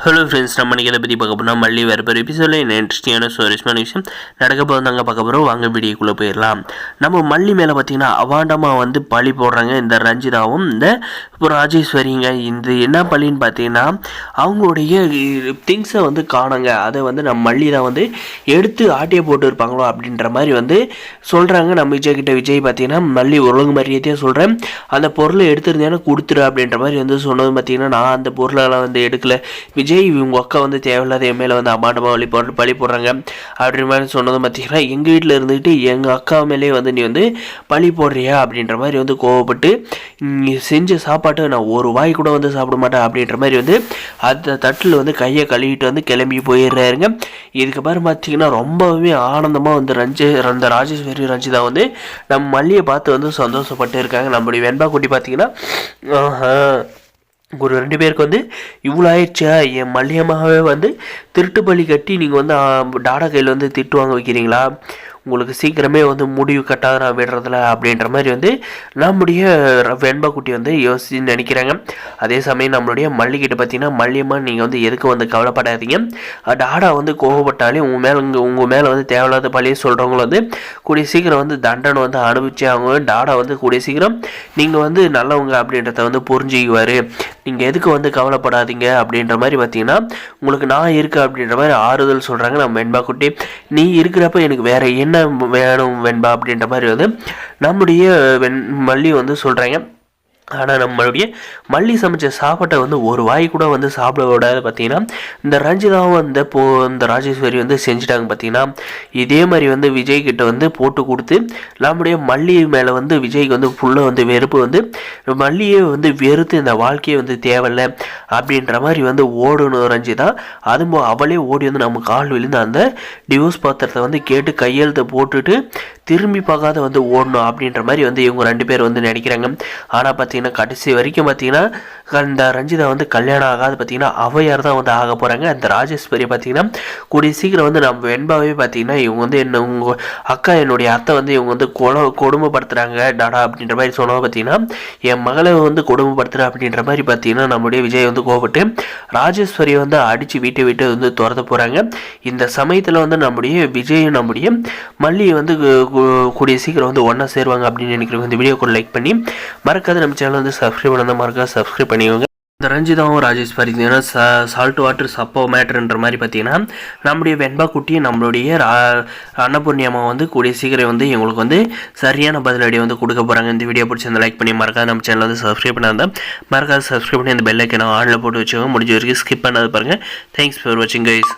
Hello friends, நம்ம இதை பற்றி பார்க்க போனால் மல்லி வேறு பேர் எபிசோடில் என்ன இன்ட்ரெஸ்டிங்கான சுவாரஸ்யமான விஷயம் நடக்க போது நாங்கள் பார்க்க போகிறோம். வாங்க வீடியோக்குள்ளே போயிடலாம். நம்ம மல்லி மேலே பார்த்திங்கன்னா அவாண்டமாக வந்து பழி போடுறாங்க இந்த ரஞ்சிதாவும் இந்த ராஜேஸ்வரிங்க. இந்த என்ன பழின்னு பார்த்தீங்கன்னா அவங்களுடைய திங்ஸை வந்து காணுங்க. அதை வந்து நம்ம மல்லி தான் வந்து எடுத்து ஆட்டியை போட்டு இருப்பாங்களோ அப்படின்ற மாதிரி வந்து சொல்கிறாங்க. நம்ம விஜய் பார்த்திங்கன்னா மல்லி ஒழுங்கு மரியாதையாக சொல்கிறேன், அந்த பொருளை எடுத்துருந்தேன்னா கொடுத்துரு அப்படின்ற மாதிரி வந்து சொன்னது பார்த்திங்கன்னா நான் அந்த பொருளெல்லாம் வந்து எடுக்கலை விஜய், இவங்க அக்கா வந்து தேவையில்லாத என் மேலே வந்து அம்மாட்டமாக பழி போடுறாங்க அப்படின்ற மாதிரி சொன்னதும் பார்த்தீங்கன்னா எங்கள் வீட்டில் இருந்துக்கிட்டு எங்கள் அக்கா மேலே வந்து நீ வந்து பழி போடுறியா அப்படின்ற மாதிரி வந்து கோவப்பட்டு நீ செஞ்ச சாப்பாட்டை நான் ஒரு வாய் கூட வந்து சாப்பிட மாட்டேன் அப்படின்ற மாதிரி வந்து அந்த தட்டில் வந்து கையை கழுவிட்டு வந்து கிளம்பி போயிடுறாருங்க. இதுக்கப்புறம் பார்த்தீங்கன்னா ரொம்பவே ஆனந்தமாக வந்து அந்த ராஜேஸ்வரி ரஞ்சிதா வந்து நம்ம மல்லியை பார்த்து வந்து சந்தோஷப்பட்டு இருக்காங்க. நம்மளுடைய வெண்பா குட்டி பார்த்தீங்கன்னா ஒரு 2 பேருக்கு வந்து இவ்வளோ ஆயிடுச்சா, என் மல்லியமாகவே வந்து திருட்டு பலி கட்டி நீங்கள் வந்து டாடா கையில் வந்து திட்டு வாங்க வைக்கிறீங்களா, உங்களுக்கு சீக்கிரமே வந்து முடிவு கட்டாத நான் விடுறதில்ல அப்படின்ற மாதிரி வந்து நம்முடைய வெண்பா குட்டி வந்து யோசிச்சு நினைக்கிறாங்க. அதே சமயம் நம்மளுடைய மல்லிகிட்ட பார்த்தீங்கன்னா மல்லியம்மா நீங்கள் வந்து எதுக்கு வந்து கவலைப்படாதீங்க, டாடா வந்து கோவப்பட்டாலே உங்கள் மேலே வந்து தேவையில்லாத பழியை சொல்கிறவங்களும் வந்து கூடிய சீக்கிரம் வந்து தண்டனை வந்து அனுபவிச்சு அவங்க டாடா வந்து கூடிய சீக்கிரம் நீங்கள் வந்து நல்லவங்க அப்படின்றத வந்து புரிஞ்சுக்குவார், நீங்கள் எதுக்கு வந்து கவலைப்படாதீங்க அப்படின்ற மாதிரி பார்த்தீங்கன்னா உங்களுக்கு நான் இருக்கேன் அப்படின்ற மாதிரி ஆறுதல் சொல்கிறாங்க நம்ம வெண்பா குட்டி. நீ இருக்கிறப்ப எனக்கு வேறு என்ன வேணும் வெண்பா அப்படின்ற மாதிரி வந்து நம்முடைய மல்லி வந்து சொல்கிறாங்க. ஆனால் நம்மளுடைய மல்லி சமைச்ச சாப்பாட்டை வந்து ஒரு வாய் கூட வந்து சாப்பிட விடாது பார்த்தீங்கன்னா இந்த ரஞ்சிதாவும் இந்த ராஜேஸ்வரி வந்து செஞ்சுட்டாங்க. பார்த்தீங்கன்னா இதே மாதிரி வந்து விஜய்கிட்ட வந்து போட்டு கொடுத்து நம்முடைய மல்லி மேலே வந்து விஜய்க்கு வந்து ஃபுல்லாக வந்து வெறுப்பு வந்து மல்லியே வந்து வெறுத்து இந்த வாழ்க்கையை வந்து தேவையில்லை அப்படின்ற மாதிரி வந்து ஓடணும் ரஞ்சிதா. அதுவும் அவளே ஓடி வந்து நம்ம கால் விழுந்து அந்த டிவோர்ஸ் பத்திரத்தை வந்து கேட்டு கையெழுத்தை போட்டுட்டு திரும்பி பார்க்காத வந்து ஓடணும் அப்படின்ற மாதிரி வந்து இவங்க 2 பேர் வந்து நினைக்கிறாங்க. ஆனால் பார்த்தீங்கன்னா கடைசி வரைக்கும் பார்த்தீங்கன்னா இந்த ரஞ்சிதா வந்து கல்யாணம் ஆகாது பார்த்தீங்கன்னா அவையார் தான் வந்து ஆக போகிறாங்க. அந்த ராஜேஸ்வரி பார்த்தீங்கன்னா கூடிய சீக்கிரம் வந்து நம்ம வெண்பாவே பார்த்தீங்கன்னா இவங்க வந்து என்ன உங்கள் அக்கா என்னுடைய அத்தை வந்து இவங்க வந்து கொடுமைப்படுத்துகிறாங்க டாடா அப்படின்ற மாதிரி சொன்னது பார்த்தீங்கன்னா என் மகளை வந்து கொடுமைப்படுத்துகிற அப்படின்ற மாதிரி பார்த்தீங்கன்னா நம்முடைய விஜய் வந்து கோபப்பட்டு ராஜேஸ்வரியை வந்து அடித்து வீட்டை விட்டு வந்து துரத்த போகிறாங்க. இந்த சமயத்தில் வந்து நம்முடைய விஜயும் நம்முடைய மல்லியை வந்து கூடிய சீக்கிரம் வந்து ஒன்றா சேருவாங்க அப்படின்னு நினைக்கிறவங்க இந்த வீடியோக்கு லைக் பண்ணி மறக்காத நம்ம சேனல் வந்து சப்ஸ்கிரைப் பண்ணால் மறக்காத சப்ஸ்கிரைப் பண்ணிக்கோங்க. இந்த ரஞ்சிதாவும் ராஜேஷ் பார்த்தீங்கன்னா சால்ட் வாட்டர் சப்போ மேட்டர்ன்ற மாதிரி பார்த்தீங்கன்னா நம்முடைய வெண்பா குட்டி நம்மளுடைய அன்னபூர்ணியம்மா வந்து கூடிய சீக்கிரம் வந்து எங்களுக்கு வந்து சரியான பதிலடி வந்து கொடுக்க போகிறாங்க. இந்த வீடியோ பிடிச்சி லைக் பண்ணி மறக்காத நம்ம சேனல் வந்து சப்ஸ்கிரைப் பண்ணாதான் மறக்காத சப்ஸ்கிரைப் பண்ணி அந்த பெல் ஐக்கனை ஆனில் போட்டு வச்சுக்கோங்க. முடிஞ்ச வரைக்கும் ஸ்கிப் பண்ணாது பாருங்கள். தேங்க்ஸ் ஃபார் வாட்சிங் கைஸ்.